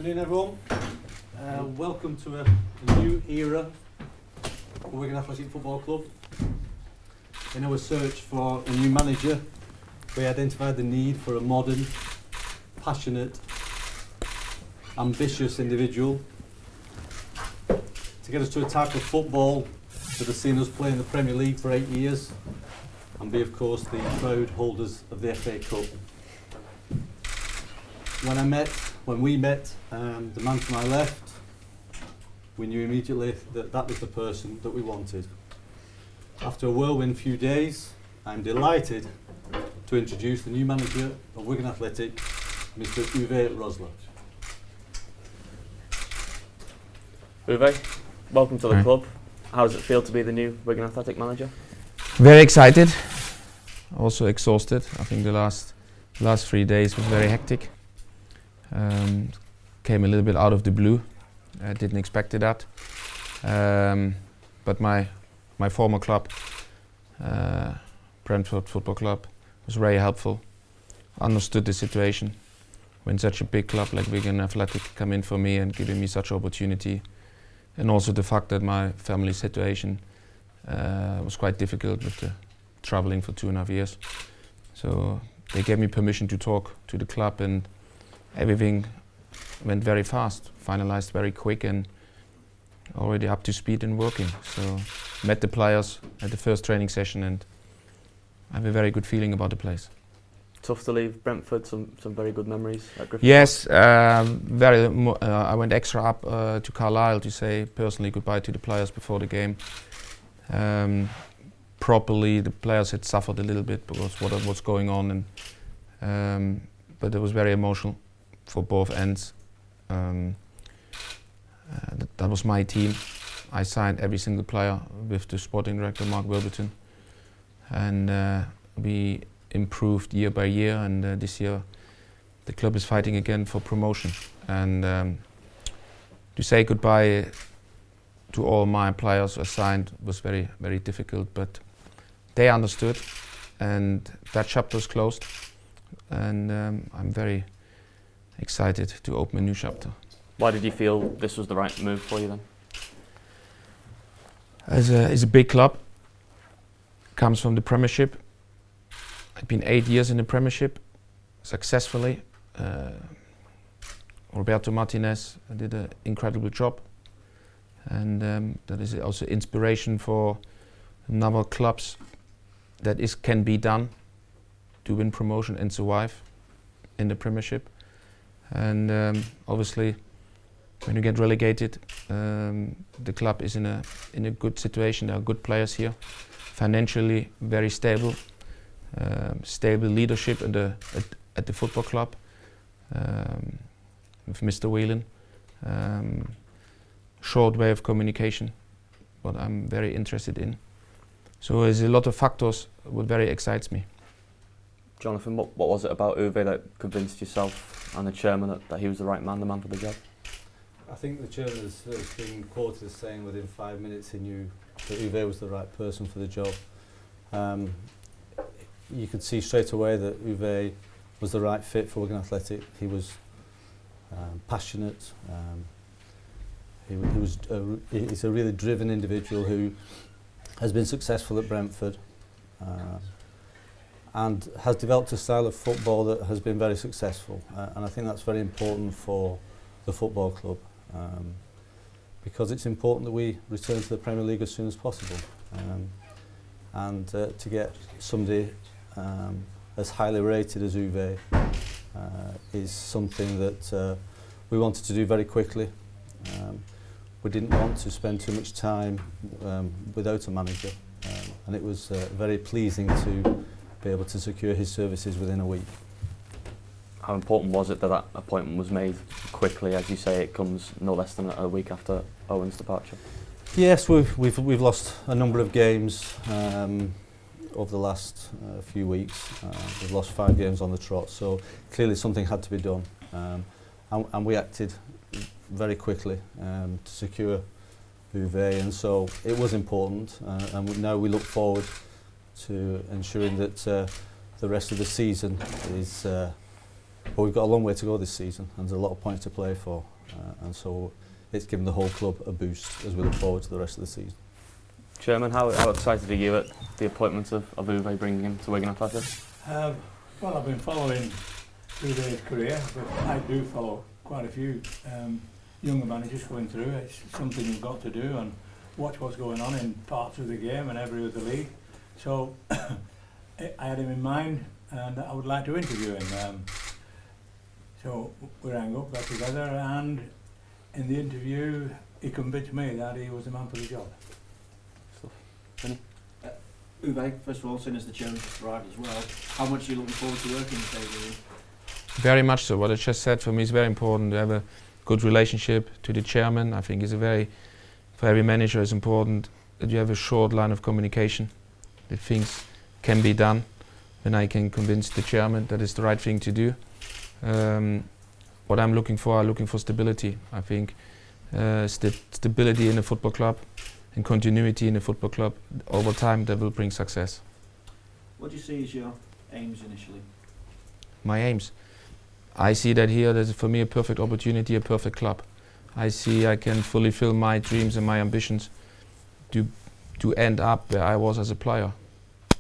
Afternoon, everyone. Welcome to a new era for Wigan Athletic Football Club. In our search for a new manager, we identified the need for a modern, passionate, ambitious individual to get us to a type of football that has seen us play in the Premier League for 8 years and be, of course, the proud holders of the FA Cup. When we met the man to my left, we knew immediately that that was the person that we wanted. After a whirlwind few days, I'm delighted to introduce the new manager of Wigan Athletic, Mr. Uwe Rosler. Uwe, welcome to the club. How does it feel to be the new Wigan Athletic manager? Very excited, also exhausted. I think the last 3 days was very hectic. Came a little bit out of the blue. I didn't expect that. But my former club, Brentford Football Club, was very helpful. Understood the situation when such a big club like Wigan Athletic come in for me and giving me such opportunity, and also the fact that my family situation was quite difficult with the traveling for 2.5 years. So they gave me permission to talk to the club, and everything went very fast, finalized very quick, and already up to speed and working. So met the players at the first training session, and I have a very good feeling about the place. Tough to leave Brentford, some very good memories at Griffin. Yes, I went extra up to Carlisle to say personally goodbye to the players before the game. Properly, the players had suffered a little bit because what was going on, and but it was very emotional for both ends. That was my team. I signed every single player with the sporting director, Mark Wilberton, and we improved year by year, and this year the club is fighting again for promotion. And to say goodbye to all my players assigned was very, very difficult, but they understood, and that chapter is closed, and I'm very excited to open a new chapter. Why did you feel this was the right move for you then? It's a big club, comes from the Premiership. I've been 8 years in the Premiership, successfully. Roberto Martinez did an incredible job, and that is also inspiration for other clubs that can be done to win promotion and survive in the Premiership. And obviously, when you get relegated, the club is in a good situation. There are good players here, financially very stable, stable leadership at the football club with Mr. Whelan. Short way of communication, what I'm very interested in. So there's a lot of factors what very excites me. Jonathan, what was it about Uwe that convinced yourself and the chairman that he was the right man, the man for the job? I think the chairman has been quoted as saying within 5 minutes he knew that Uwe was the right person for the job. You could see straight away that Uwe was the right fit for Wigan Athletic. He was passionate. He's a really driven individual who has been successful at Brentford and has developed a style of football that has been very successful. And I think that's very important for the football club, because it's important that we return to the Premier League as soon as possible. And to get somebody as highly rated as Uwe is something that we wanted to do very quickly. We didn't want to spend too much time without a manager, and it was very pleasing to be able to secure his services within a week. How important was it that that appointment was made quickly? As you say, it comes no less than a week after Owen's departure. Yes, we've lost a number of games over the last few weeks. We've lost 5 games on the trot, so clearly something had to be done, and we acted very quickly to secure Uwe, and so it was important, and now we look forward to ensuring that the rest of the season is But we've got a long way to go this season, and there's a lot of points to play for. and so it's given the whole club a boost as we look forward to the rest of the season. Chairman, how excited are you at the appointment of Uwe, bringing him to Wigan Athletic? Well, I've been following Uwe's career, but I do follow quite a few younger managers going through. It's something you've got to do and watch what's going on in parts of the game and every other league. So I had him in mind and I would like to interview him. So we rang up, got together, and in the interview he convinced me that he was the man for the job. Uwe, first of all, seeing as the chairman just arrived as well, how much are you looking forward to working with David? Very much so. What I just said, for me, is very important to have a good relationship to the chairman. I think for every manager it's important that you have a short line of communication, that things can be done. When I can convince the chairman that it's the right thing to do. What I'm looking for stability. I think stability in a football club and continuity in a football club over time, that will bring success. What do you see as your aims initially? My aims. I see that here there's for me a perfect opportunity, a perfect club. I see I can fully fill my dreams and my ambitions to end up where I was as a player,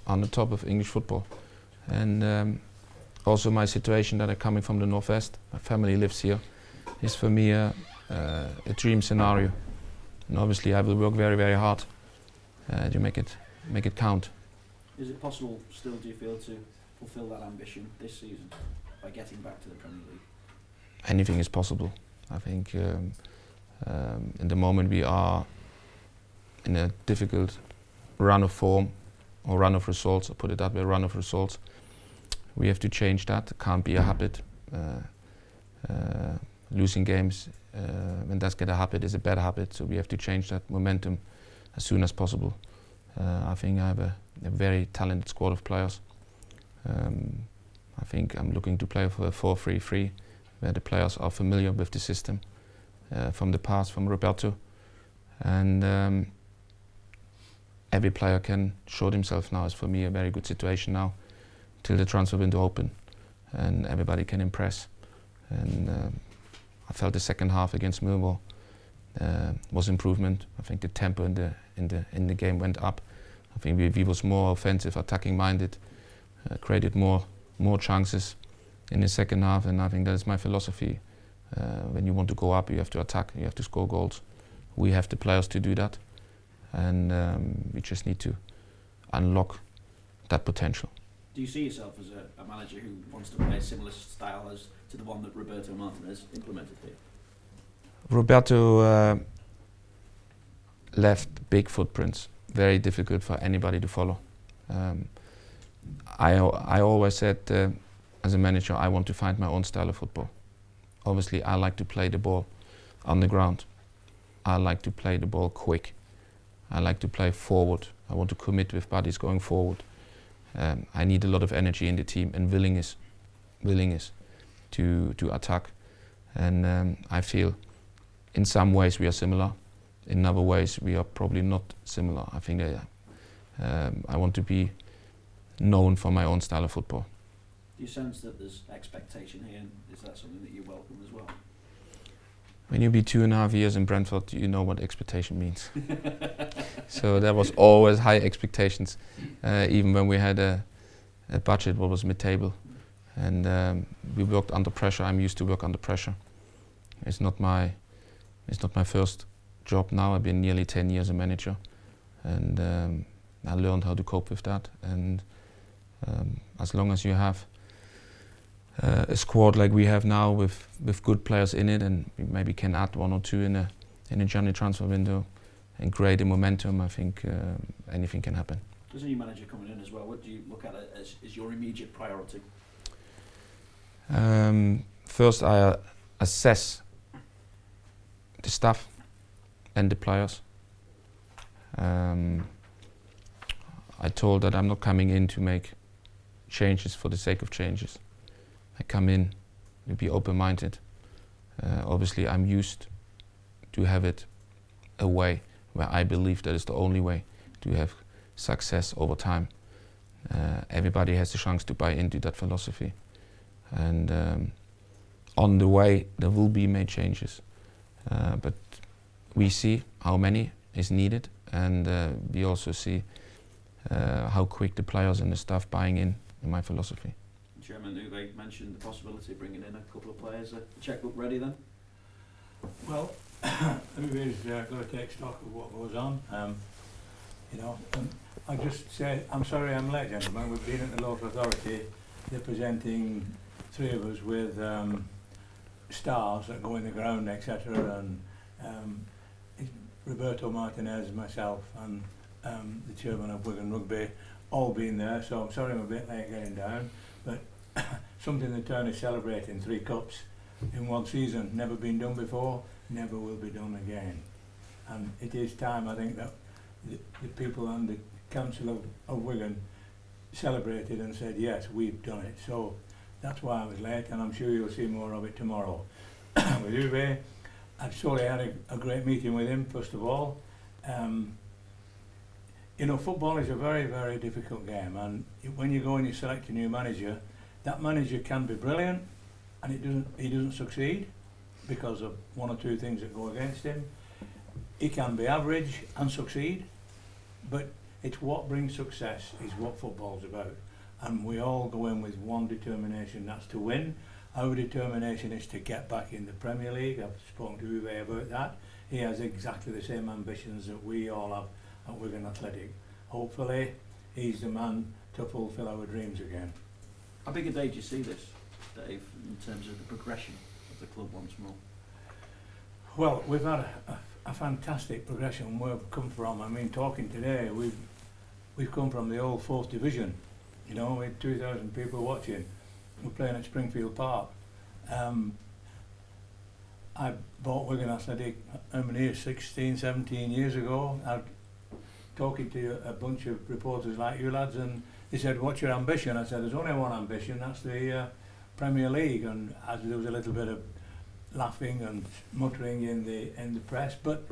on the top of English football. And also my situation that I'm coming from the Northwest, my family lives here, is for me a dream scenario. And obviously I will work very, very hard to make it count. Is it possible still, do you feel, to fulfil that ambition this season by getting back to the Premier League? Anything is possible. I think in the moment we are in a difficult run of form or run of results, I'll put it that way, run of results. We have to change that. It can't be a habit. Losing games, when that's get a habit, is a bad habit. So we have to change that momentum as soon as possible. I think I have a very talented squad of players. I think I'm looking to play for a 4-3-3, where the players are familiar with the system from the past, from Roberto. And every player can show himself now. Is for me a very good situation now, till the transfer window open, and everybody can impress. And I felt the second half against Millwall was improvement. I think the tempo in the game went up. I think we was more offensive, attacking minded, created more chances in the second half, and I think that is my philosophy. When you want to go up, you have to attack, you have to score goals. We have the players to do that, and we just need to unlock that potential. Do you see yourself as a manager who wants to play a similar style as to the one that Roberto Martinez implemented here? Roberto left big footprints, very difficult for anybody to follow. I always said, as a manager, I want to find my own style of football. Obviously, I like to play the ball on the ground. I like to play the ball quick. I like to play forward. I want to commit with bodies going forward. I need a lot of energy in the team and willingness to attack. And I feel in some ways we are similar. In other ways we are probably not similar. I think I want to be known for my own style of football. Do you sense that there's expectation here, and is that something that you welcome as well? When you be 2.5 years in Brentford, you know what expectation means. So there was always high expectations, even when we had a budget what was mid-table, and we worked under pressure. I'm used to work under pressure. It's not my first job now. I've been nearly 10 years a manager, and I learned how to cope with that. And as long as you have a squad like we have now with good players in it, and we maybe can add 1 or 2 in a January transfer window and create a momentum, I think anything can happen. As a new manager coming in as well, what do you look at as your immediate priority? First, I assess the staff and the players. I told that I'm not coming in to make changes for the sake of changes. I come in to be open-minded. Obviously, I'm used to have it a way where I believe that is the only way to have success over time. Everybody has the chance to buy into that philosophy. And on the way, there will be made changes. But we see how many is needed, and we also see how quick the players and the staff buying in my philosophy. Chairman Uwe mentioned the possibility of bringing in a couple of players. A checkbook ready then? Well, everybody's got to take stock of what goes on. You know, I just say, I'm sorry I'm late, gentlemen. We've been at the local authority. They're presenting 3 of us with stars that go in the ground, etc. And it's Roberto Martinez, myself, and the chairman of Wigan Rugby, all been there. So I'm sorry I'm a bit late getting down, but something the town is celebrating, 3 cups in one season, never been done before, never will be done again. And it is time, I think, that the people and the council of Wigan celebrated and said, yes, we've done it. So that's why I was late, and I'm sure you'll see more of it tomorrow. With Uwe, I've surely had a great meeting with him, first of all. You know, football is a very, very difficult game, and when you go and you select a new manager, that manager can be brilliant, and he doesn't succeed because of 1 or 2 things that go against him. He can be average and succeed, but it's what brings success is what football's about. And we all go in with one determination, that's to win. Our determination is to get back in the Premier League. I've spoken to Uwe about that. He has exactly the same ambitions that we all have at Wigan Athletic. Hopefully, he's the man to fulfil our dreams again. How big a day do you see this, Dave, in terms of the progression of the club once more? Well, we've had a fantastic progression where we've come from. I mean, talking today, we've come from the old 4th division, you know, with 2,000 people watching. We're playing at Springfield Park. I bought Wigan Athletic, how many years, 16, 17 years ago. I was talking to a bunch of reporters like you lads, and they said, what's your ambition? I said, there's only one ambition, that's the Premier League. And as there was a little bit of laughing and muttering in the press, but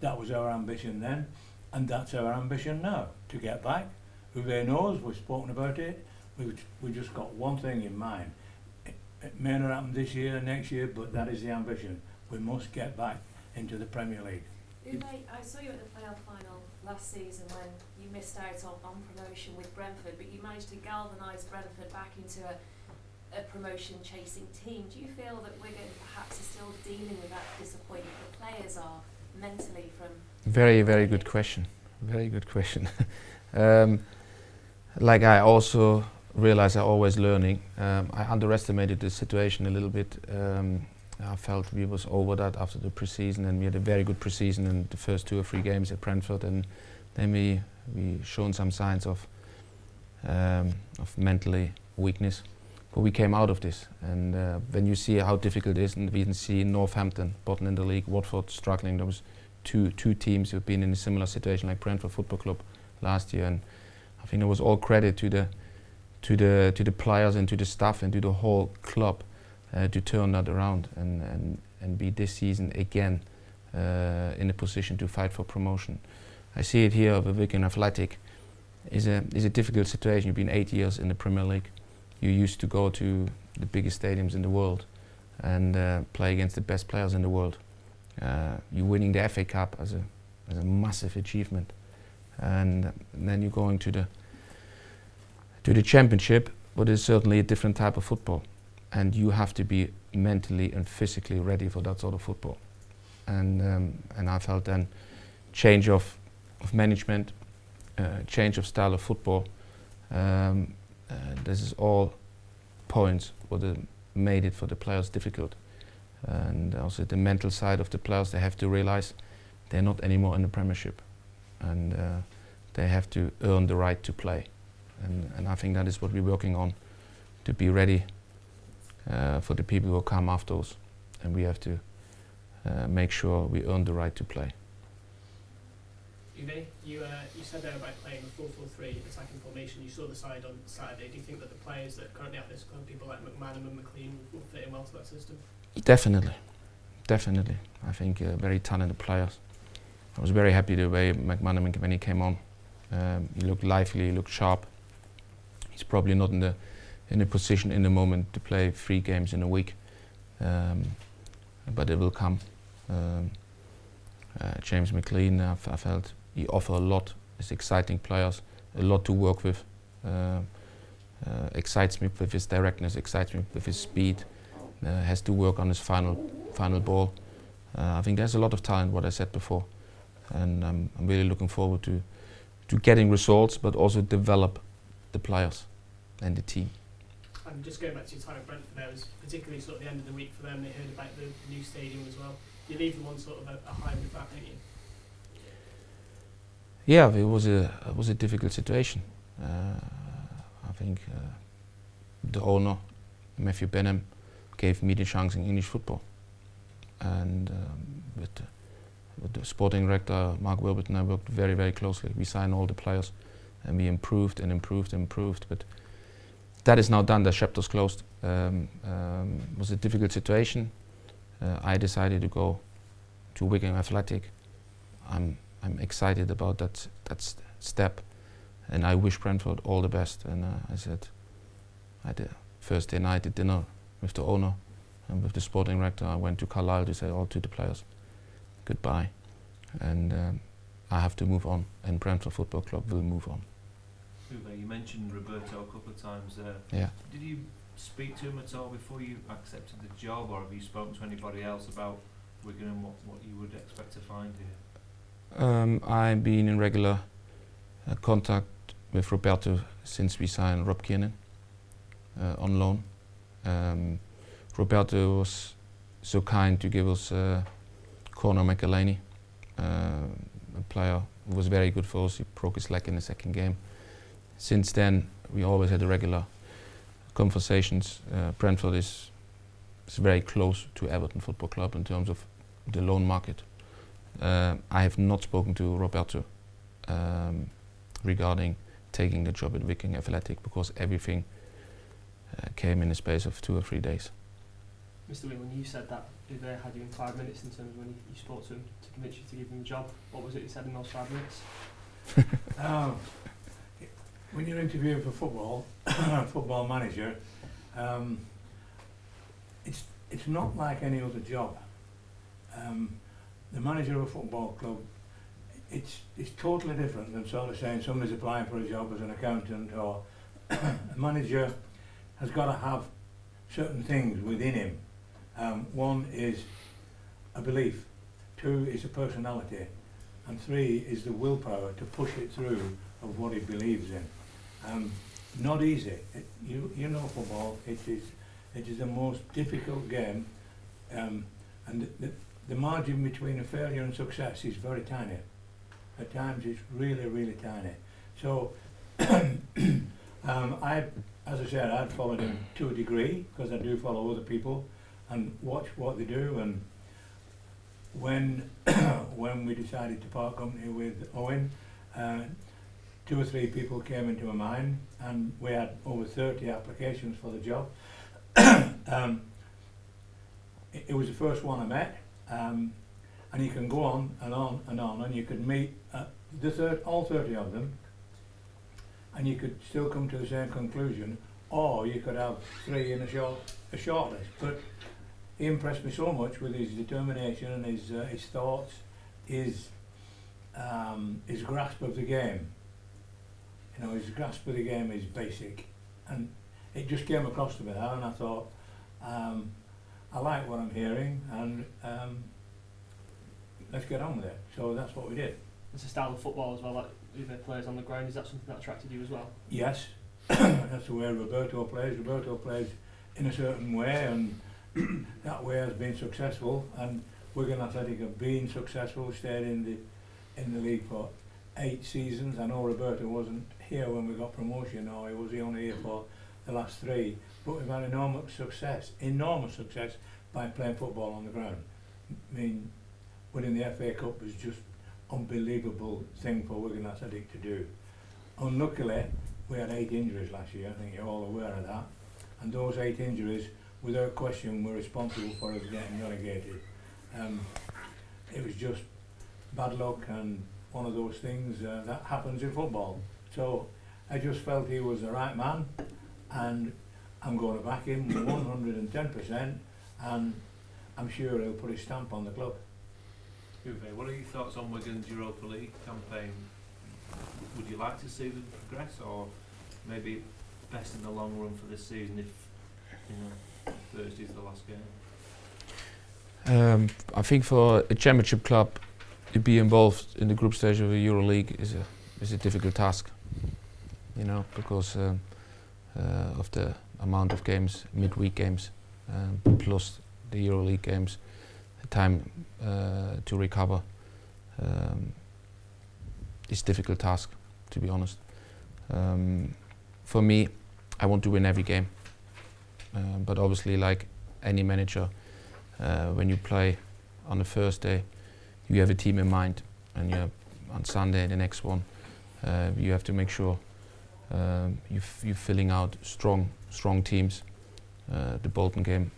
that was our ambition then, and that's our ambition now, to get back. Uwe knows, we've spoken about it. We just got one thing in mind. It may not happen this year, next year, but that is the ambition. We must get back into the Premier League. Uwe, I saw you at the playoff final last season when you missed out on promotion with Brentford, but you managed to galvanise Brentford back into a promotion-chasing team. Do you feel that Wigan perhaps is still dealing with that disappointment the players are mentally from? Very, very good question. Very good question. Like I also realize I'm always learning. I underestimated the situation a little bit. I felt we was over that after the pre-season, and we had a very good pre-season in the first 2 or 3 games at Brentford, and then we shown some signs of mentally weakness. But we came out of this, and when you see how difficult it is, and we can see Northampton, bottom in the league, Watford struggling. There was two teams who've been in a similar situation like Brentford Football Club last year, and I think it was all credit to the players and to the staff and to the whole club to turn that around and be this season again in a position to fight for promotion. I see it here with Wigan Athletic. Is a difficult situation. You've been 8 years in the Premier League. You used to go to the biggest stadiums in the world and play against the best players in the world. You're winning the FA Cup as a massive achievement, and then you're going to the Championship, but it's certainly a different type of football, and you have to be mentally and physically ready for that sort of football. And I felt then change of management, change of style of football. This is all points what made it for the players difficult, and also the mental side of the players. They have to realize they're not anymore in the Premiership, and they have to earn the right to play, and I think that is what we're working on, to be ready for the people who will come after us, and we have to make sure we earn the right to play. Uwe, you said there about playing a 4-4-3 attacking formation. You saw the side on Saturday. Do you think that the players that are currently at this club, people like McMahon and McLean, will fit in well to that system? Definitely. I think very talented players. I was very happy the way McMahon when he came on. He looked lively, he looked sharp. He's probably not in a position in the moment to play 3 games in a week, but it will come. James McLean, I felt he offered a lot. He's exciting players, a lot to work with. Excites me with his directness, excites me with his speed. Has to work on his final ball. I think there's a lot of talent, what I said before, and I'm really looking forward to getting results, but also develop the players and the team. And just going back to your time at Brentford, there was particularly sort of the end of the week for them. They heard about the new stadium as well. You leave them on sort of a high with that, don't you? Yeah, it was a difficult situation. I think the owner, Matthew Benham, gave me the chance in English football, and with the sporting director Mark Wilbert and I worked very, very closely. We signed all the players, and we improved and improved and improved. But that is now done. The chapter's closed. It was a difficult situation. I decided to go to Wigan Athletic. I'm excited about that step, and I wish Brentford all the best. And I said, I had a Thursday night at dinner with the owner and with the sporting director. I went to Carlisle to say all to the players goodbye, and I have to move on, and Brentford Football Club will move on. Uwe, you mentioned Roberto a couple of times there. Yeah. Did you speak to him at all before you accepted the job, or have you spoken to anybody else about Wigan and what you would expect to find here? I've been in regular contact with Roberto since we signed Rob Kiernan on loan. Roberto was so kind to give us Conor McElhaney, a player who was very good for us. He broke his leg in the second game. Since then, we always had regular conversations. Brentford is very close to Everton Football Club in terms of the loan market. I have not spoken to Roberto regarding taking the job at Wigan Athletic, because everything came in the space of 2 or 3 days. Mr. Wing, when you said that, Uwe had you in 5 minutes in terms of when you spoke to him to convince you to give him a job. What was it you said in those 5 minutes? When you're interviewing for football manager, it's not like any other job. The manager of a football club, it's totally different than sort of saying somebody's applying for a job as an accountant, or a manager has got to have certain things within him. One is a belief, 2 is a personality, and 3 is the willpower to push it through of what he believes in. Not easy. You know football, it is the most difficult game, and the margin between a failure and success is very tiny. At times it's really, really tiny. So as I said, I'd followed him to a degree, because I do follow other people and watch what they do. And when we decided to part company with Owen, 2 or 3 people came into my mind, and we had over 30 applications for the job. It was the first one I met, and you can go on and on and on, and you could meet all 30 of them, and you could still come to the same conclusion, or you could have 3 in a short list. But he impressed me so much with his determination and his thoughts, his grasp of the game. You know, his grasp of the game is basic, and it just came across to me now, and I thought, I like what I'm hearing, and let's get on with it. So that's what we did. It's a style of football as well that Uwe plays on the ground. Is that something that attracted you as well? Yes, that's the way Roberto plays. Roberto plays in a certain way, and that way has been successful. And Wigan Athletic have been successful, stayed in the league for 8 seasons. I know Roberto wasn't here when we got promotion, or he was only here for the last 3. But we've had enormous success by playing football on the ground. I mean, winning the FA Cup was just unbelievable thing for Wigan Athletic to do. Unluckily, we had 8 injuries last year. I think you're all aware of that. And those 8 injuries, without question, were responsible for us getting relegated. It was just bad luck and one of those things that happens in football. So I just felt he was the right man, and I'm going to back him 110%, and I'm sure he'll put his stamp on the club. Uwe, what are your thoughts on Wigan's Europa League campaign? Would you like to see them progress, or maybe best in the long run for this season if Thursday's the last game? I think for a championship club to be involved in the group stage of the EuroLeague is a difficult task, because of the amount of games, midweek games, plus the EuroLeague games, the time to recover. It's a difficult task, to be honest. For me, I want to win every game, but obviously, like any manager, when you play on the first day, you have a team in mind, and on Sunday, the next one, you have to make sure you're filling out strong teams. The Bolton game,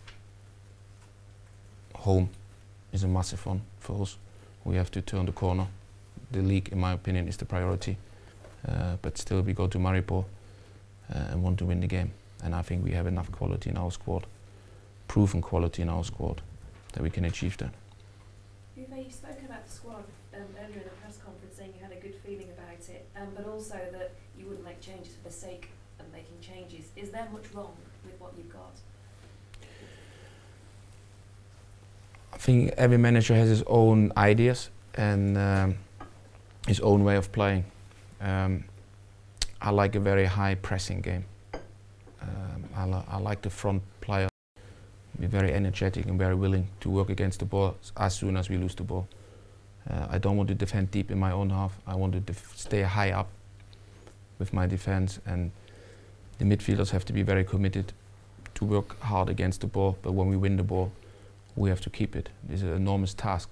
home, is a massive one for us. We have to turn the corner. The league, in my opinion, is the priority, but still we go to Maribor and want to win the game. And I think we have enough quality in our squad, proven quality in our squad, that we can achieve that. Uwe, you've spoken about the squad earlier in the press conference, saying you had a good feeling about it, but also that you wouldn't make changes for the sake of making changes. Is there much wrong with what you've got? I think every manager has his own ideas and his own way of playing. I like a very high pressing game. I like the front player be very energetic and very willing to work against the ball as soon as we lose the ball. I don't want to defend deep in my own half. I want to stay high up with my defense, and the midfielders have to be very committed to work hard against the ball, but when we win the ball, we have to keep it. It's an enormous task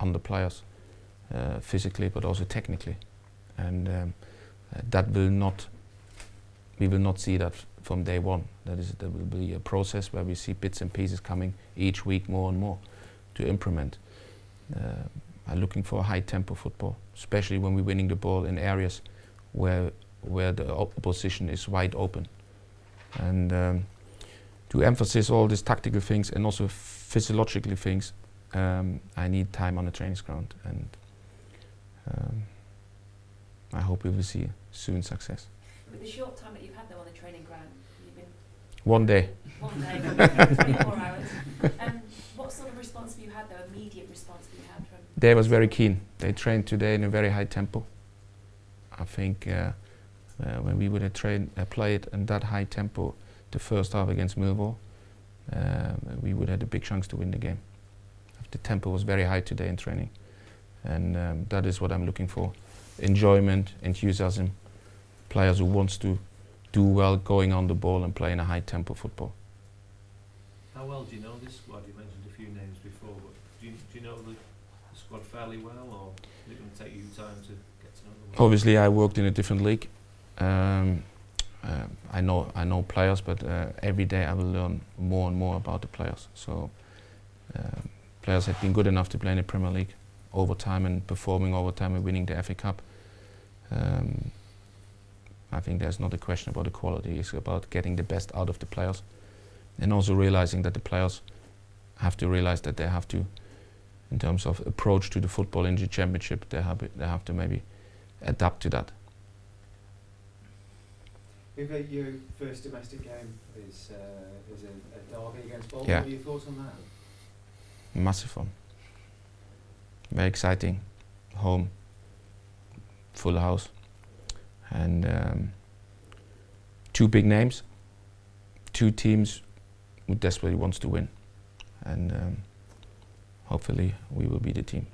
on the players, physically but also technically, and we will not see that from day one. There will be a process where we see bits and pieces coming each week more and more to implement. I'm looking for a high tempo football, especially when we're winning the ball in areas where the opposition is wide open. And to emphasize all these tactical things and also physiological things, I need time on the training ground, and I hope we will see soon success. With the short time that you've had them on the training ground, you've been... One day. 24 hours. What sort of response have you had, though, immediate response have you had from... They was very keen. They trained today in a very high tempo. I think when we would have played in that high tempo the first half against Millwall, we would have had a big chance to win the game. The tempo was very high today in training, and that is what I'm looking for. Enjoyment, enthusiasm, players who wants to do well going on the ball and playing a high tempo football. How well do you know this squad? You mentioned a few names before, but do you know the squad fairly well, or is it going to take you time to get to know them? Obviously, I worked in a different league. I know players, but every day I will learn more and more about the players. So players have been good enough to play in the Premier League over time and performing over time and winning the FA Cup. I think there's not a question about the quality. It's about getting the best out of the players, and also realizing that the players have to realize that they have to, in terms of approach to the football in the Championship, they have to maybe adapt to that. Uwe, your first domestic game is a derby against Bolton. Yeah. What are your thoughts on that? Massive fun. Very exciting. Home. Full house. And two big names. Two teams who desperately wants to win. And hopefully we will be the team.